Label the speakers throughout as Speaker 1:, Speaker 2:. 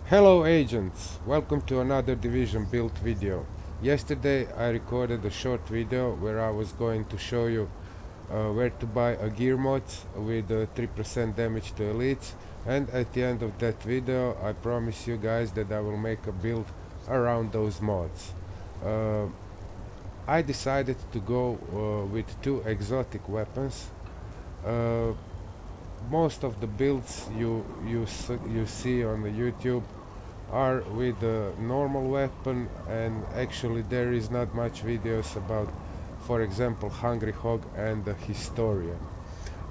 Speaker 1: Hello agents, welcome to another Division build video. Yesterday I recorded a short video where I was going to show you where to buy a gear mods with 3% damage to elites, and at the end of that video I promise you guys that I will make a build around those mods. I decided to go with two exotic weapons. Most of the builds you see on the YouTube are with a normal weapon, and actually there is not much videos about, for example, Hungry Hog and the Historian.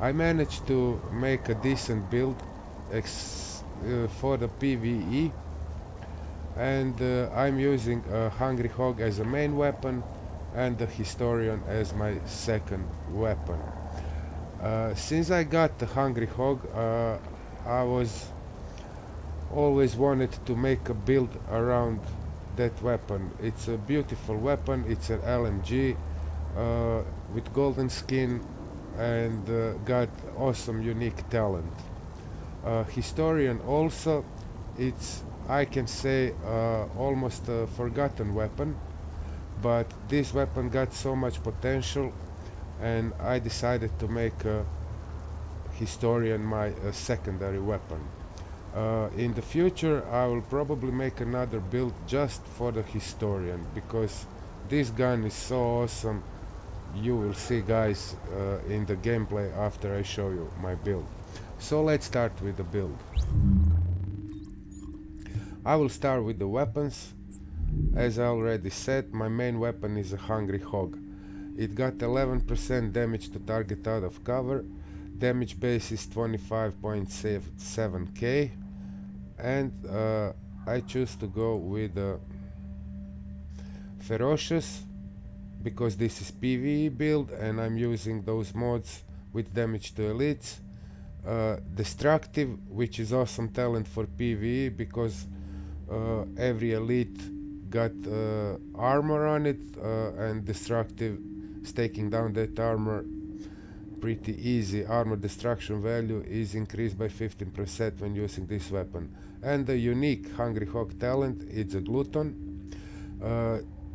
Speaker 1: I managed to make a decent build for the PVE, and I'm using a Hungry Hog as a main weapon and the Historian as my second weapon. Since I got the Hungry Hog, I was always wanted to make a build around that weapon. It's a beautiful weapon, it's an LMG with golden skin and got awesome unique talent. Historian also, it's, I can say, almost a forgotten weapon, but this weapon got so much potential and I decided to make Historian my secondary weapon. In the future I will probably make another build just for the Historian, because this gun is so awesome. You will see guys in the gameplay after I show you my build. So let's start with the build. I will start with the weapons. As I already said, my main weapon is a Hungry Hog. It got 11% damage to target out of cover. Damage base is 25.7k, and I choose to go with Ferocious because this is PVE build and I'm using those mods with damage to elites. Destructive, which is awesome talent for PVE because every elite got armor on it, and Destructive is taking down that armor pretty easy. Armor destruction value is increased by 15% when using this weapon. And the unique Hungry Hog talent, it's a Glutton.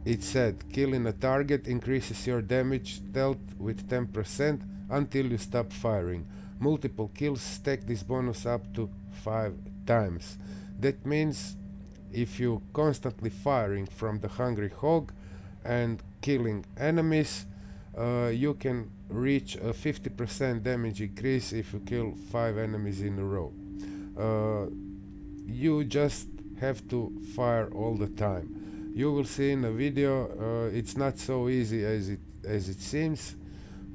Speaker 1: It said killing a target increases your damage dealt with 10% until you stop firing. Multiple kills stack this bonus up to 5 times. That means if you constantly firing from the Hungry Hog and killing enemies, you can reach a 50% damage increase if you kill 5 enemies in a row. You just have to fire all the time. You will see in a video it's not so easy as it seems,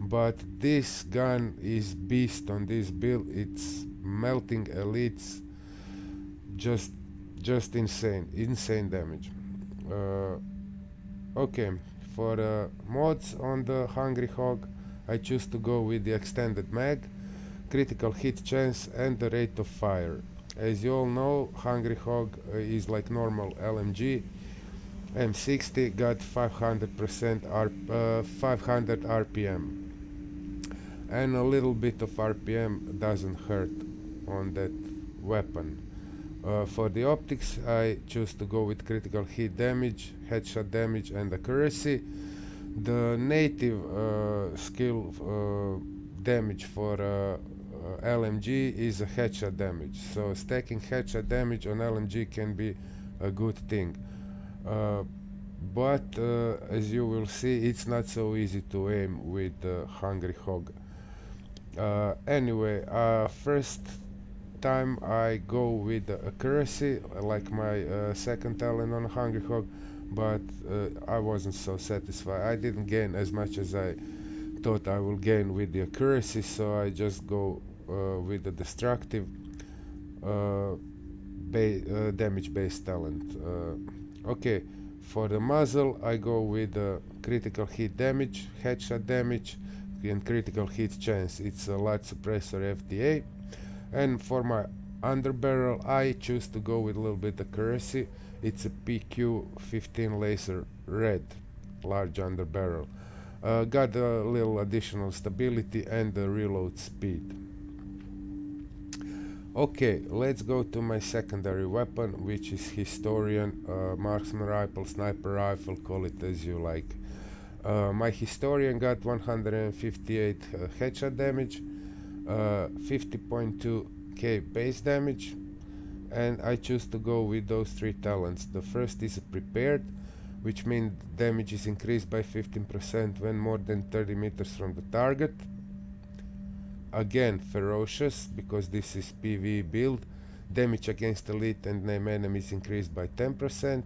Speaker 1: but this gun is beast on this build. It's melting elites, just insane damage. Okay, for mods on the Hungry Hog, I choose to go with the extended mag, critical hit chance and the rate of fire. As you all know, Hungry Hog is like normal LMG. M60 got 500 RPM, and a little bit of RPM doesn't hurt on that weapon. For the optics, I choose to go with critical hit damage, headshot damage and accuracy. The native skill damage for LMG is a headshot damage, so stacking headshot damage on LMG can be a good thing. But as you will see, it's not so easy to aim with the Hungry Hog. Anyway, first time I go with the accuracy, like my second talent on Hungry Hog, but I wasn't so satisfied. I didn't gain as much as I thought I will gain with the accuracy, so I just go with the destructive damage based talent. Okay, for the muzzle I go with critical hit damage, headshot damage and critical hit chance. It's a light suppressor FDA. And for my underbarrel I choose to go with a little bit accuracy. It's a PQ-15 laser red, large underbarrel. Got a little additional stability and the reload speed. Okay, let's go to my secondary weapon, which is Historian, marksman rifle, sniper rifle, call it as you like. My Historian got 158 headshot damage, 50.2k base damage, and I choose to go with those three talents. The first is prepared, which means damage is increased by 15% when more than 30 meters from the target. Again, ferocious, because this is PVE build. Damage against elite and name enemies increased by 10%.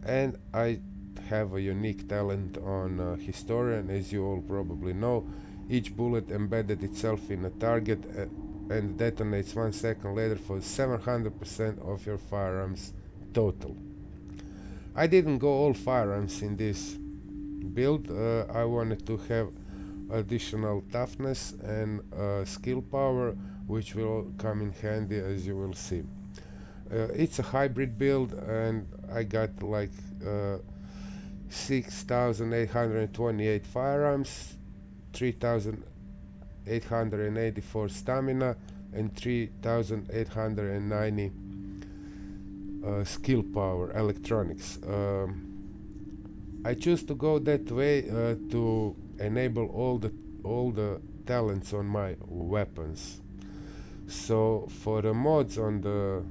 Speaker 1: And I have a unique talent on Historian, as you all probably know. Each bullet embedded itself in a target and detonates 1 second later for 700% of your firearms total. I didn't go all firearms in this build. I wanted to have additional toughness and skill power, which will come in handy, as you will see. It's a hybrid build, and I got like 6,828 firearms, 3,884 stamina, and 3,890 skill power electronics. I choose to go that way to enable all the talents on my weapons. So for the mods on the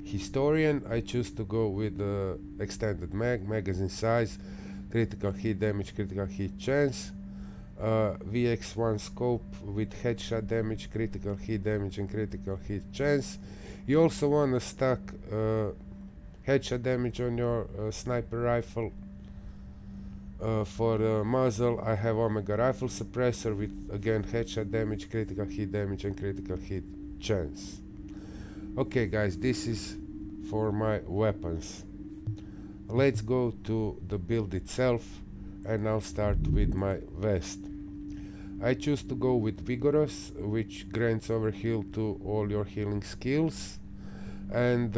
Speaker 1: Historian, I choose to go with the extended magazine size, critical hit damage, critical hit chance, VX1 scope with headshot damage, critical hit damage, and critical hit chance. You also want to stack headshot damage on your sniper rifle. For the muzzle, I have Omega rifle suppressor with again headshot damage, critical hit damage, and critical hit chance. Okay guys, this is for my weapons. Let's go to the build itself, and I'll start with my vest. I choose to go with Vigorous, which grants overheal to all your healing skills, and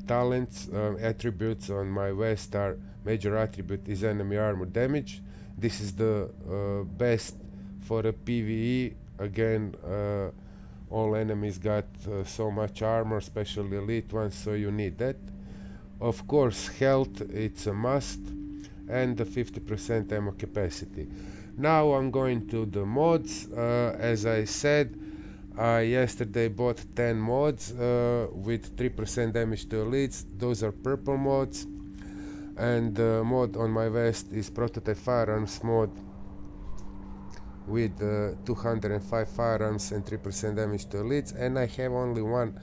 Speaker 1: talents, attributes on my vest are: major attribute is enemy armor damage. This is the best for a PVE. Again, all enemies got so much armor, especially elite ones, so you need that. Of course, health, it's a must, and the 50% ammo capacity. Now I'm going to the mods. As I said, I yesterday bought 10 mods with 3% damage to elites. Those are purple mods. And the mod on my vest is prototype firearms mod with 205 firearms and 3% damage to elites, and I have only one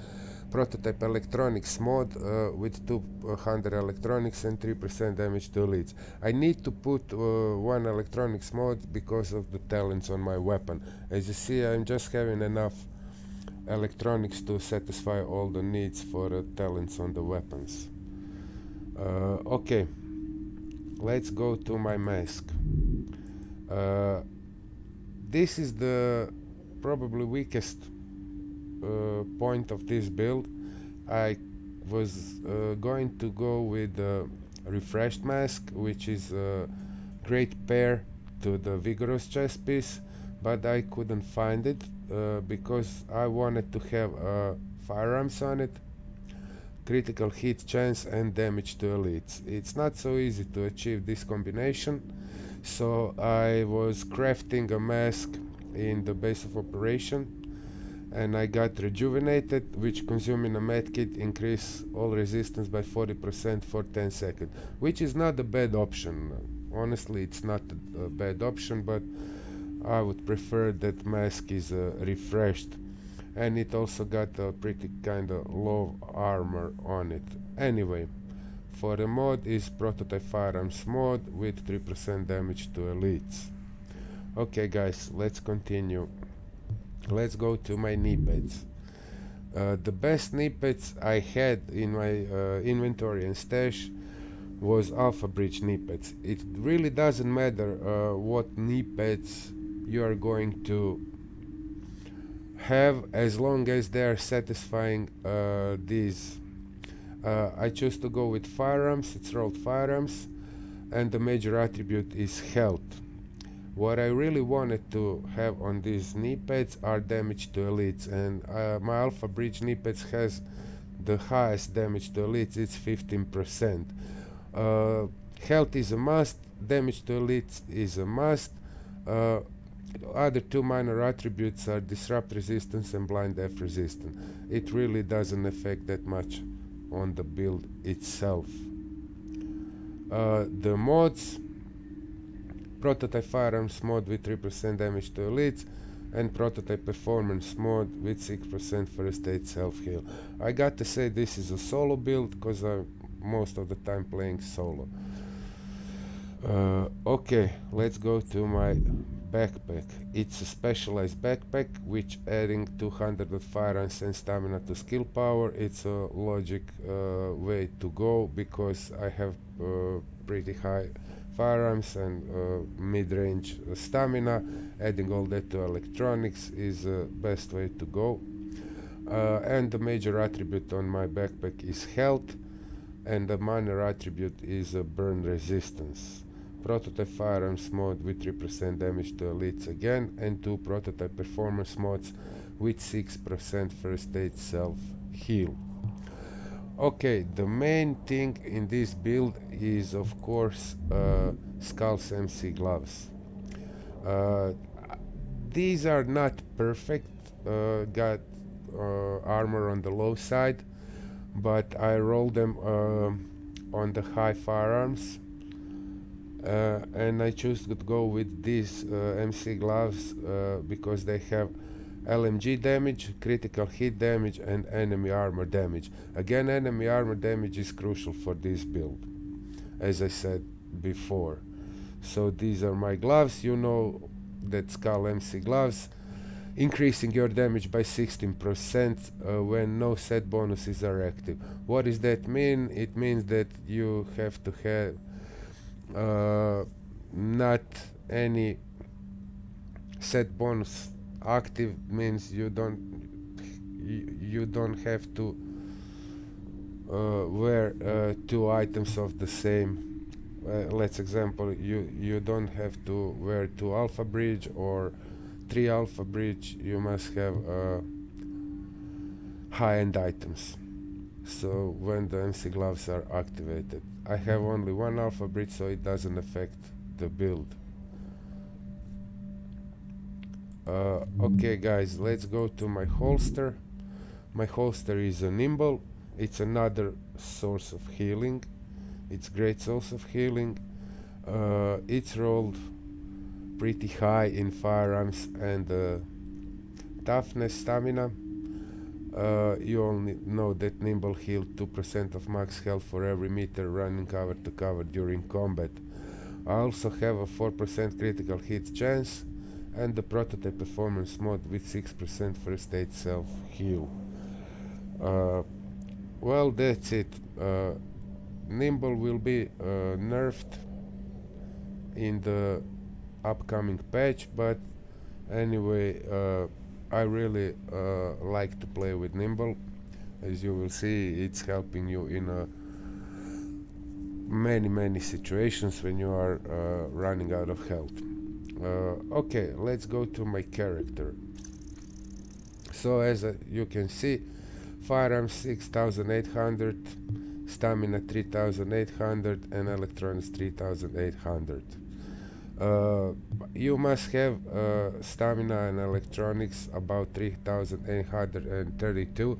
Speaker 1: prototype electronics mod with 200 electronics and 3% damage to elites. I need to put one electronics mod because of the talents on my weapon. As you see, I'm just having enough electronics to satisfy all the needs for talents on the weapons. Okay, let's go to my mask. This is the probably weakest point of this build. I was going to go with the refreshed mask, which is a great pair to the Vigorous chest piece, but I couldn't find it because I wanted to have firearms on it, critical hit chance, and damage to elites. It's not so easy to achieve this combination, so I was crafting a mask in the base of operation, and I got rejuvenated, which consuming a medkit increase all resistance by 40% for 10 seconds, which is not a bad option. Honestly, it's not a bad option, but I would prefer that mask is refreshed, and it also got a pretty kind of low armor on it. Anyway, for the mod is prototype firearms mod with 3% damage to elites. Okay guys, let's continue. Let's go to my knee pads. The best knee pads I had in my inventory and stash was Alpha Bridge knee pads. It really doesn't matter what knee pads you are going to have, as long as they are satisfying these. I chose to go with firearms, it's rolled firearms, and the major attribute is health. What I really wanted to have on these knee pads are damage to elites, and my Alpha Bridge knee pads has the highest damage to elites. It's 15%. Health is a must, damage to elites is a must. Other two minor attributes are disrupt resistance and blind death resistance. It really doesn't affect that much on the build itself. The mods: prototype firearms mod with 3% damage to elites, and prototype performance mod with 6% first aid self-heal. I got to say this is a solo build because I'm most of the time playing solo. Okay, let's go to my backpack. It's a specialized backpack which adding 200 of firearms and stamina to skill power. It's a logic way to go because I have pretty high firearms and mid-range stamina. Adding all that to electronics is the best way to go. And the major attribute on my backpack is health, and the minor attribute is burn resistance. Prototype firearms mod with 3% damage to elites again, and 2 prototype performance mods with 6% first aid self-heal. Okay, the main thing in this build is of course Skulls MC gloves. These are not perfect, got armor on the low side, but I roll them on the high firearms, and I choose to go with these MC gloves because they have LMG damage, critical hit damage, and enemy armor damage. Again, enemy armor damage is crucial for this build, as I said before. So these are my gloves. You know that Skull MC gloves, increasing your damage by 16% when no set bonuses are active. What does that mean? It means that you have to have not any set bonus active. Means you don't have to wear 2 items of the same. Let's example, you don't have to wear 2 Alpha Bridge or 3 Alpha Bridge. You must have high-end items. So when the MC gloves are activated, I have only 1 Alpha Bridge, so it doesn't affect the build. Okay guys, let's go to my holster. My holster is a nimble. It's another source of healing. It's great source of healing. It's rolled pretty high in firearms and toughness, stamina. You only know that nimble heal 2% of max health for every meter running cover to cover during combat. I also have a 4% critical hit chance and the prototype performance mod with 6% first aid self-heal. Well, that's it. Nimble will be nerfed in the upcoming patch, but anyway, I really like to play with Nimble. As you will see, it's helping you in many situations when you are running out of health. Okay, let's go to my character. So as you can see, firearms 6800, stamina 3800, and electronics 3800. You must have stamina and electronics about 3832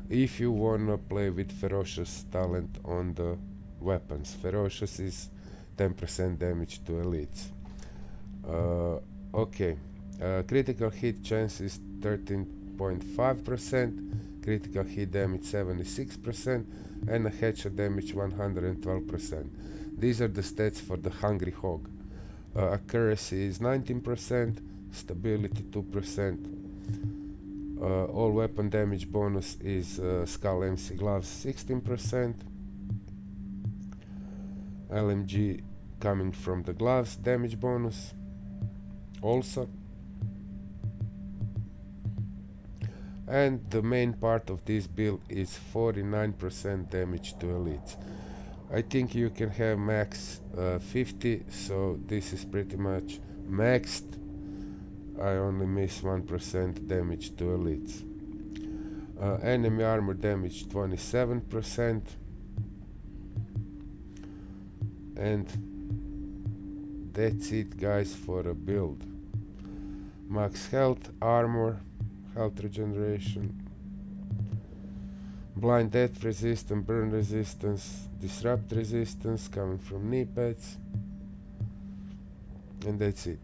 Speaker 1: if you wanna play with ferocious talent on the weapons. Ferocious is 10% damage to elites. Okay, critical hit chance is 13.5%, critical hit damage 76%, and a headshot damage 112%. These are the stats for the Hungry Hog. Accuracy is 19%, stability 2%. All weapon damage bonus is Skull MC gloves 16%. LMG coming from the gloves damage bonus also. And the main part of this build is 49% damage to elites. I think you can have max 50, so this is pretty much maxed, I only miss 1% damage to elites. Enemy armor damage 27%, and that's it guys for a build. Max health, armor, health regeneration, blind death resistance, burn resistance, disrupt resistance coming from knee pads, and that's it.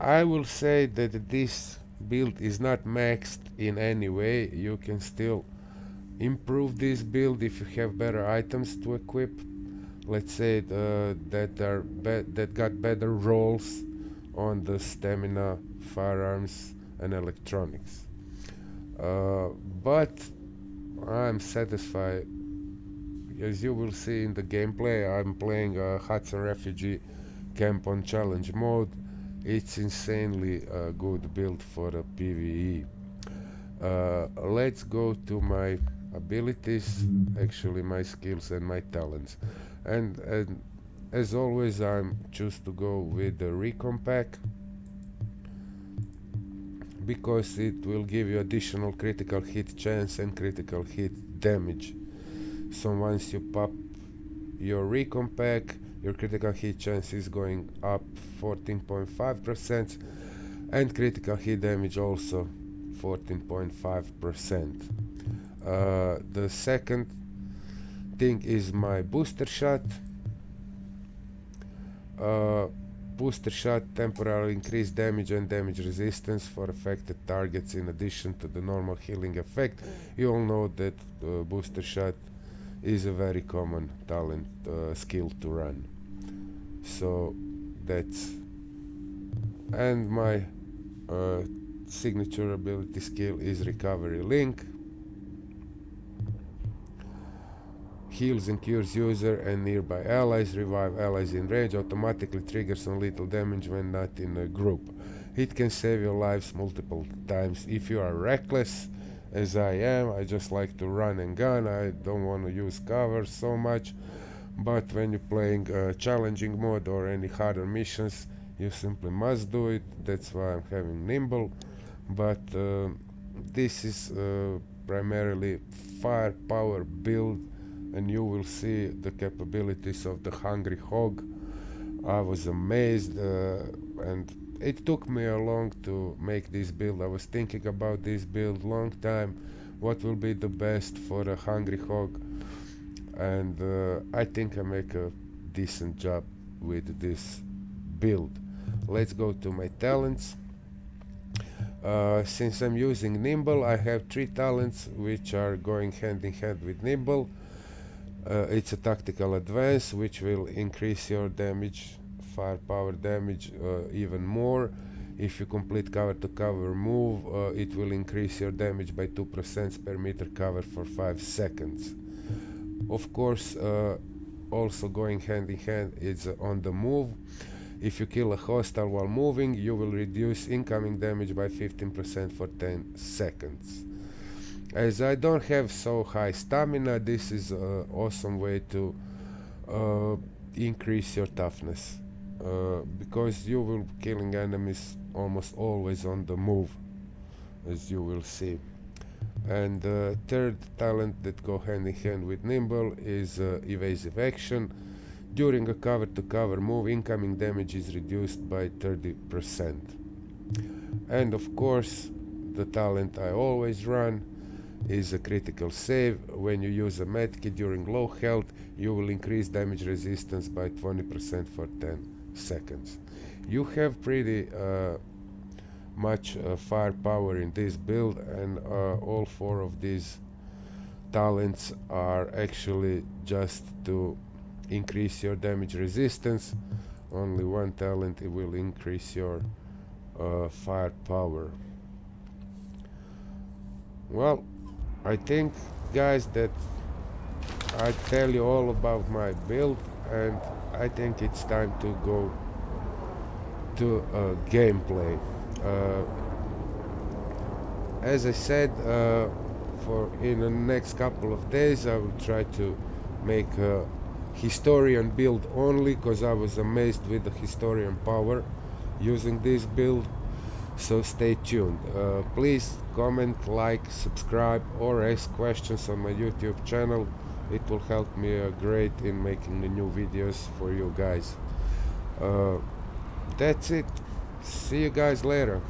Speaker 1: I will say that this build is not maxed in any way. You can still improve this build if you have better items to equip. Let's say that got better rolls on the stamina, firearms and electronics. But I'm satisfied. As you will see in the gameplay, I'm playing a Hudson Refugee camp on challenge mode. It's insanely good build for a PVE. Let's go to my abilities, actually my skills and my talents. And as always, I choose to go with the recon pack because it will give you additional critical hit chance and critical hit damage. So once you pop your recon pack, your critical hit chance is going up 14.5% and critical hit damage also 14.5%. The second thing is my booster shot. Booster shot temporarily increase damage and damage resistance for affected targets in addition to the normal healing effect. You all know that booster shot is a very common talent skill to run. So that's, and my signature ability skill is recovery link. Heals and cures user and nearby allies, revive allies in range, automatically triggers on lethal damage when not in a group. It can save your lives multiple times. If you are reckless, as I am, I just like to run and gun, I don't want to use cover so much, but when you're playing challenging mode or any harder missions, you simply must do it. That's why I'm having nimble, but this is primarily firepower build, and you will see the capabilities of the Hungry Hog. I was amazed, and it took me a long to make this build. I was thinking about this build long time, what will be the best for a Hungry Hog, and I think I make a decent job with this build. Let's go to my talents. Since I'm using nimble, I have 3 talents which are going hand in hand with nimble. It's a tactical advance which will increase your damage, firepower damage, even more. If you complete cover to cover move, it will increase your damage by 2% per meter cover for 5 seconds. Of course, also going hand in hand is on the move. If you kill a hostile while moving, you will reduce incoming damage by 15% for 10 seconds. As I don't have so high stamina, this is an awesome way to increase your toughness, because you will be killing enemies almost always on the move, as you will see. And the third talent that go hand in hand with nimble is evasive action. During a cover to cover move, incoming damage is reduced by 30%. And of course, the talent I always run is a critical save. When you use a medkit during low health, you will increase damage resistance by 20% for 10 seconds. You have pretty much firepower in this build, and all 4 of these talents are actually just to increase your damage resistance. Only 1 talent, it will increase your firepower. Well, I think guys that I tell you all about my build, and I think it's time to go to gameplay. As I said, for in the next couple of days I will try to make a historian build only, because I was amazed with the historian power. using this build, so stay tuned. Please comment, like, subscribe, or ask questions on my YouTube channel. It will help me great in making the new videos for you guys. That's it. See you guys later.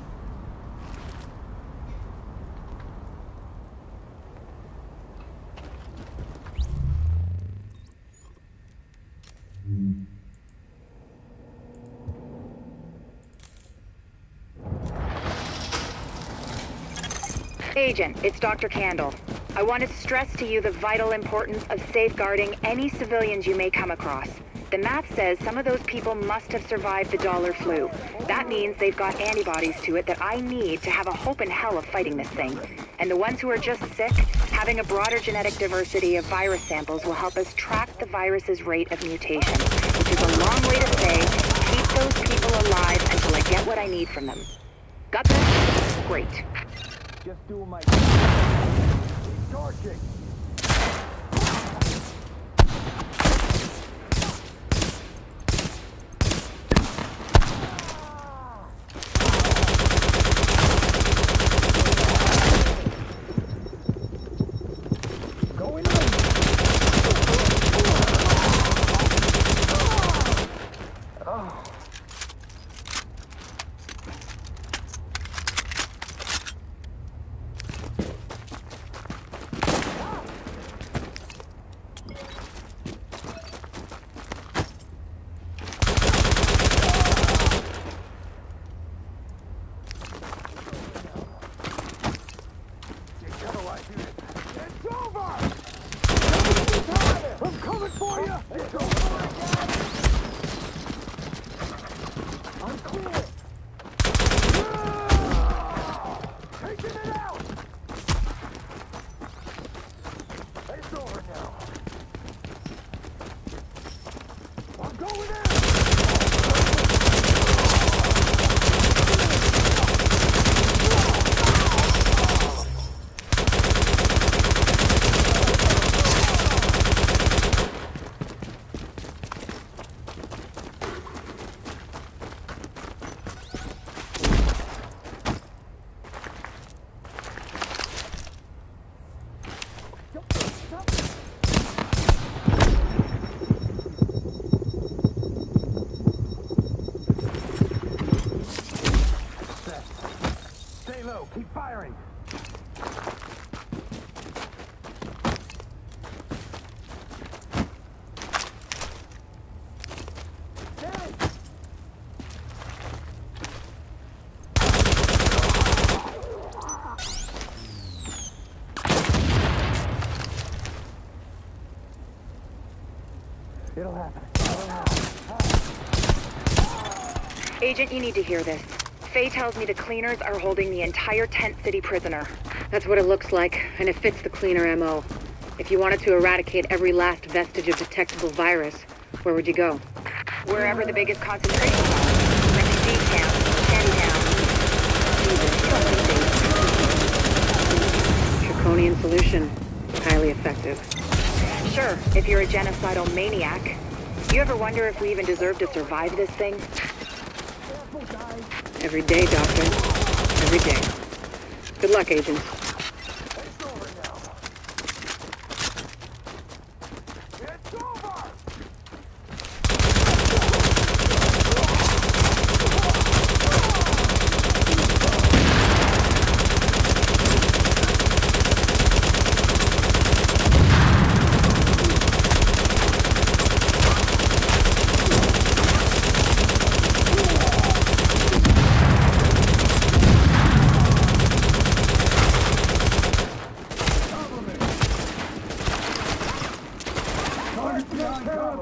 Speaker 2: Agent, it's Dr. Candle. I want to stress to you the vital importance of safeguarding any civilians you may come across. The math says some of those people must have survived the dollar flu. That means they've got antibodies to it that I need to have a hope in hell of fighting this thing. And the ones who are just sick, having a broader genetic diversity of virus samples will help us track the virus's rate of mutation, which is a long way to say, keep those people alive until I get what I need from them. Got this? Great.
Speaker 3: Just doing my charging. Going in. Oh. I'm coming for you! It's over again! I'm clear! Taking it out! It's over now! I'm going in! Stay low, keep firing. It'll happen.
Speaker 2: Agent, you need to hear this. Faye tells me the cleaners are holding the entire Tent City prisoner. That's what it looks like, and it fits the cleaner MO. If you wanted to eradicate every last vestige of detectable virus, where would you go? Wherever the biggest concentration is. Refugee camp, Shantytown. Draconian solution. Highly effective. Sure, if you're a genocidal maniac. You ever wonder if we even deserve to survive this thing? Every day, Doctor. Every day. Good luck, agents.
Speaker 3: It's over now. It's over!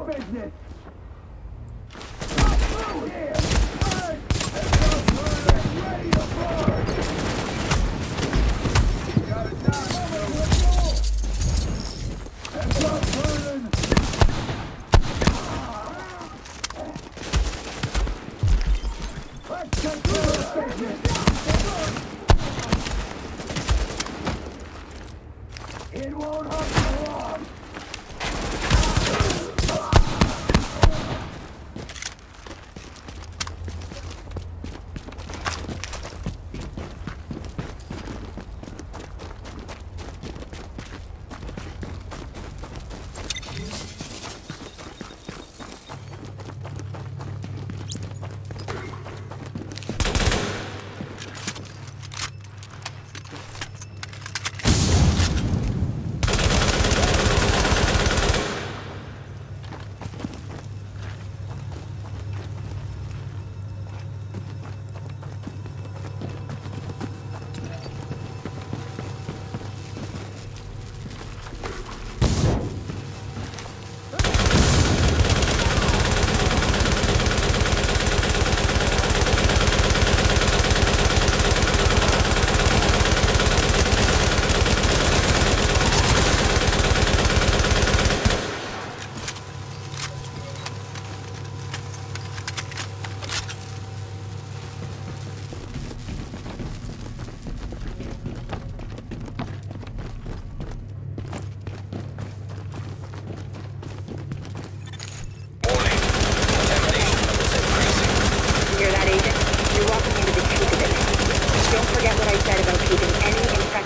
Speaker 3: Business. Not through here. Hey, ready to burn. Got it down. Heads up, burning. Let's get through this business. It won't hurt for long.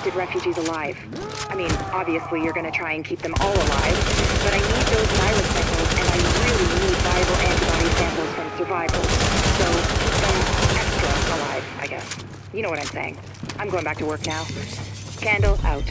Speaker 2: infected refugees alive. I mean, obviously you're gonna try and keep them all alive, but I need those virus samples, and I really need viable antibody samples from survivors. So keep them extra alive, I guess. You know what I'm saying. I'm going back to work now. Candle out.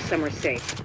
Speaker 2: Somewhere safe.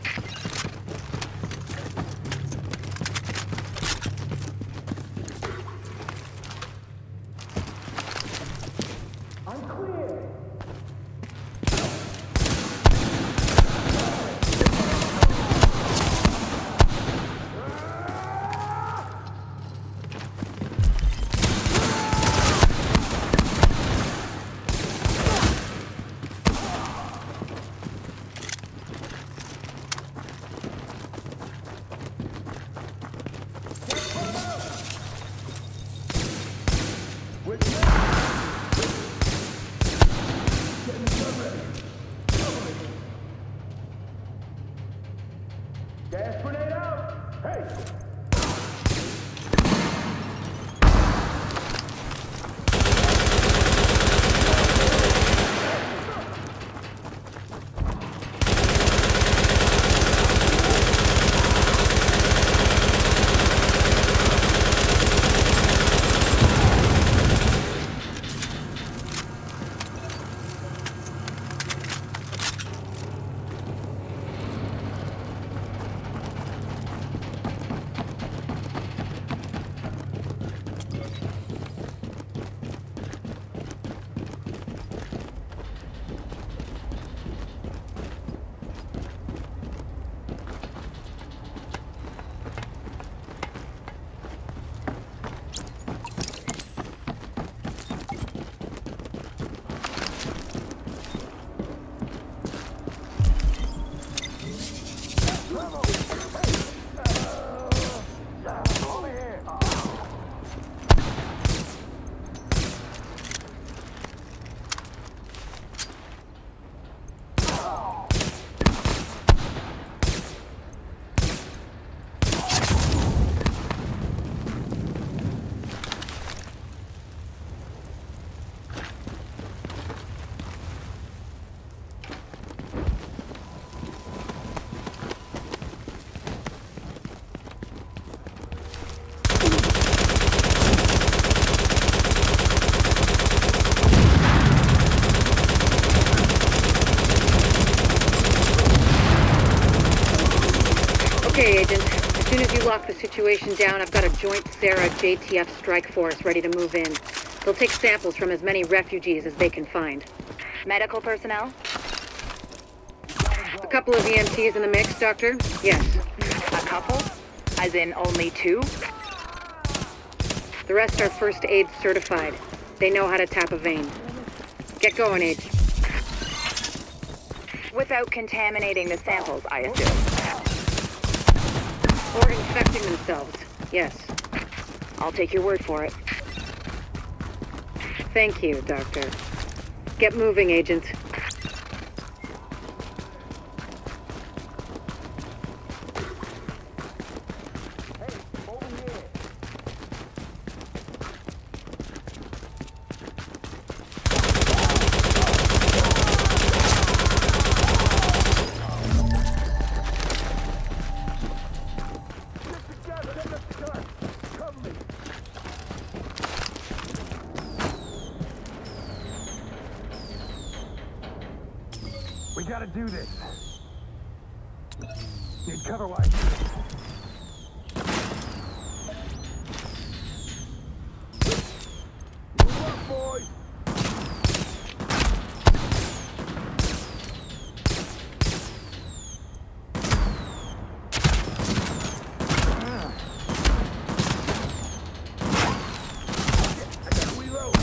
Speaker 3: Gas grenade out! Hey!
Speaker 2: Okay, Agent. As soon as you lock the situation down, I've got a joint Sarah JTF strike force ready to move in. They'll take samples from as many refugees as they can find.
Speaker 4: Medical personnel?
Speaker 2: A couple of EMTs in the mix, Doctor? Yes.
Speaker 4: A couple? As in only two?
Speaker 2: The rest are first aid certified. They know how to tap a vein. Get going, Age. Without contaminating the samples, I assume.
Speaker 5: Or infecting themselves. Yes.
Speaker 2: I'll take your word for it.
Speaker 5: Thank you, Doctor. Get moving, Agent.
Speaker 3: We gotta do this. Need cover like this. Move up, boys. I gotta reload.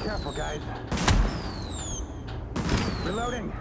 Speaker 3: Careful, guys. Reloading.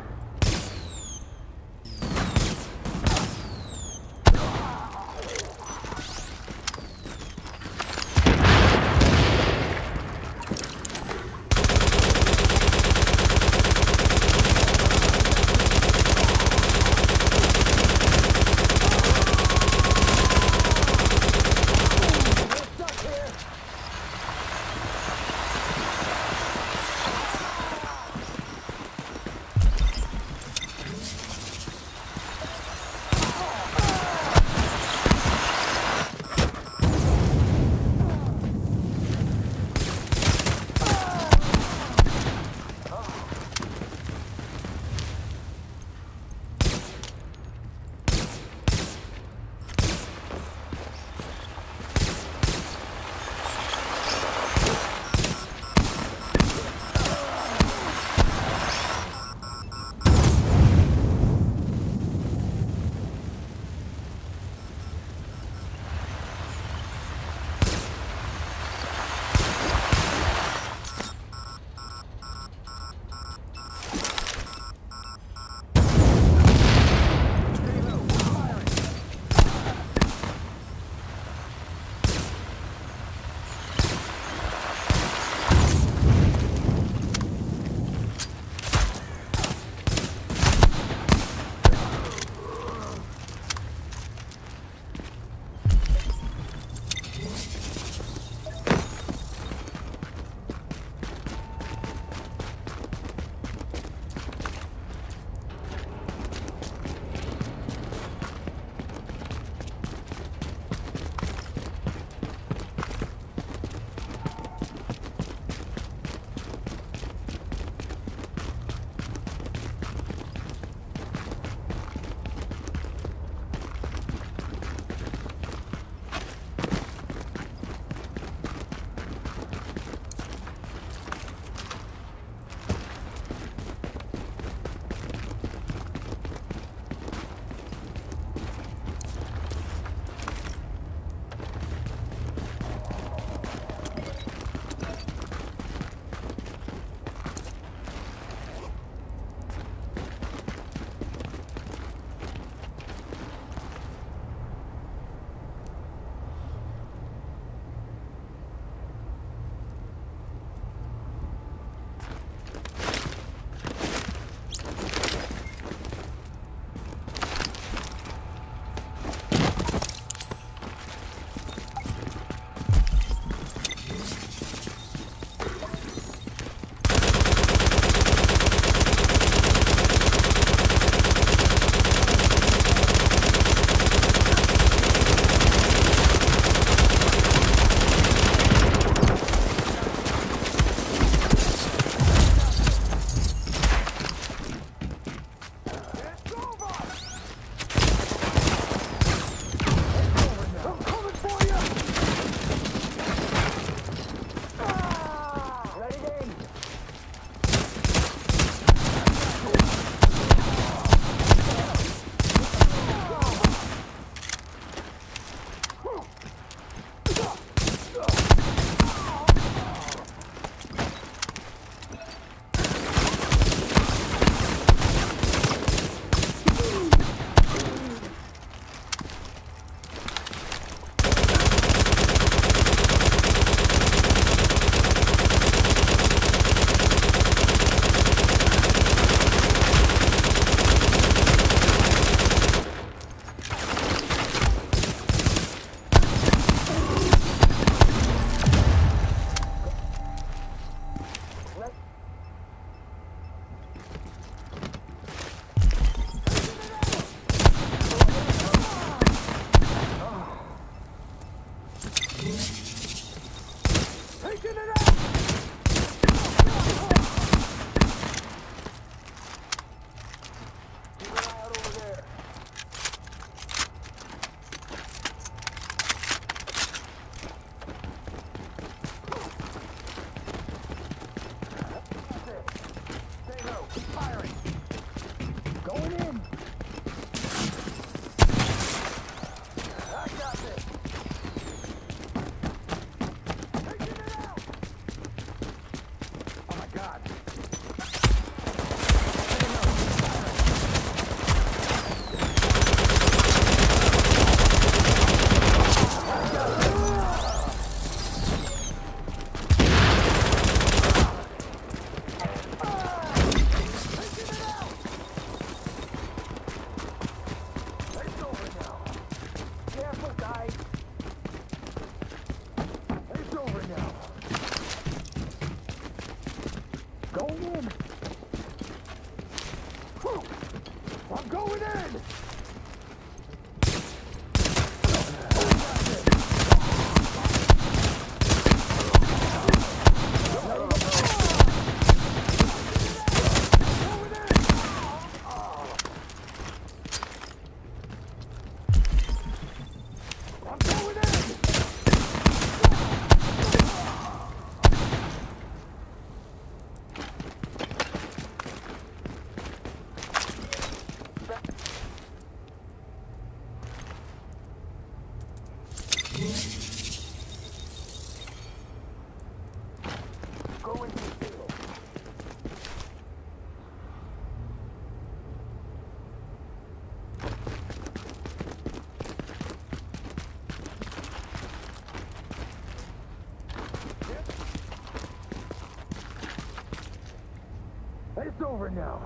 Speaker 3: It's over now.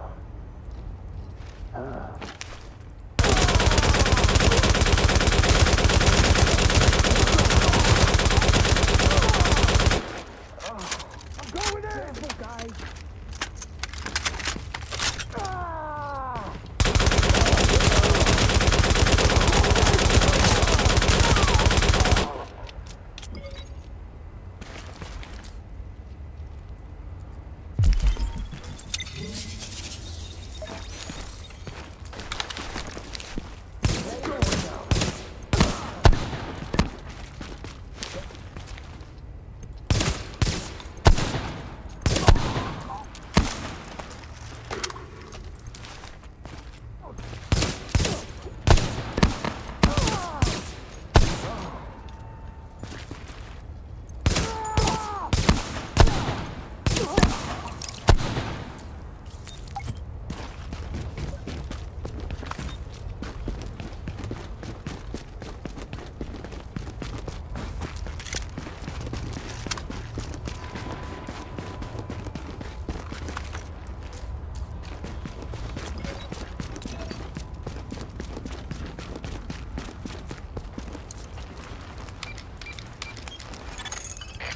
Speaker 3: I'm going in! Careful, guys.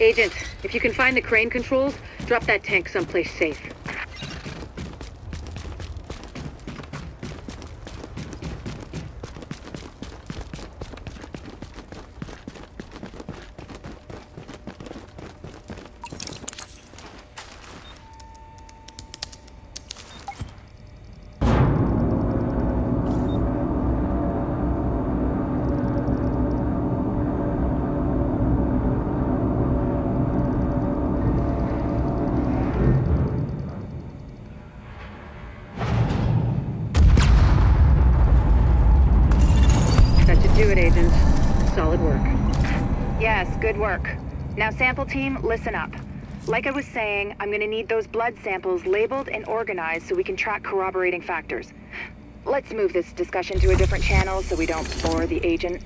Speaker 5: Agent, if you can find the crane controls, drop that tank someplace safe. Do it, agents. Solid work.
Speaker 2: Yes, good work. Now, sample team, listen up. Like I was saying, I'm gonna need those blood samples labeled and organized so we can track corroborating factors. Let's move this discussion to a different channel so we don't bore the agent.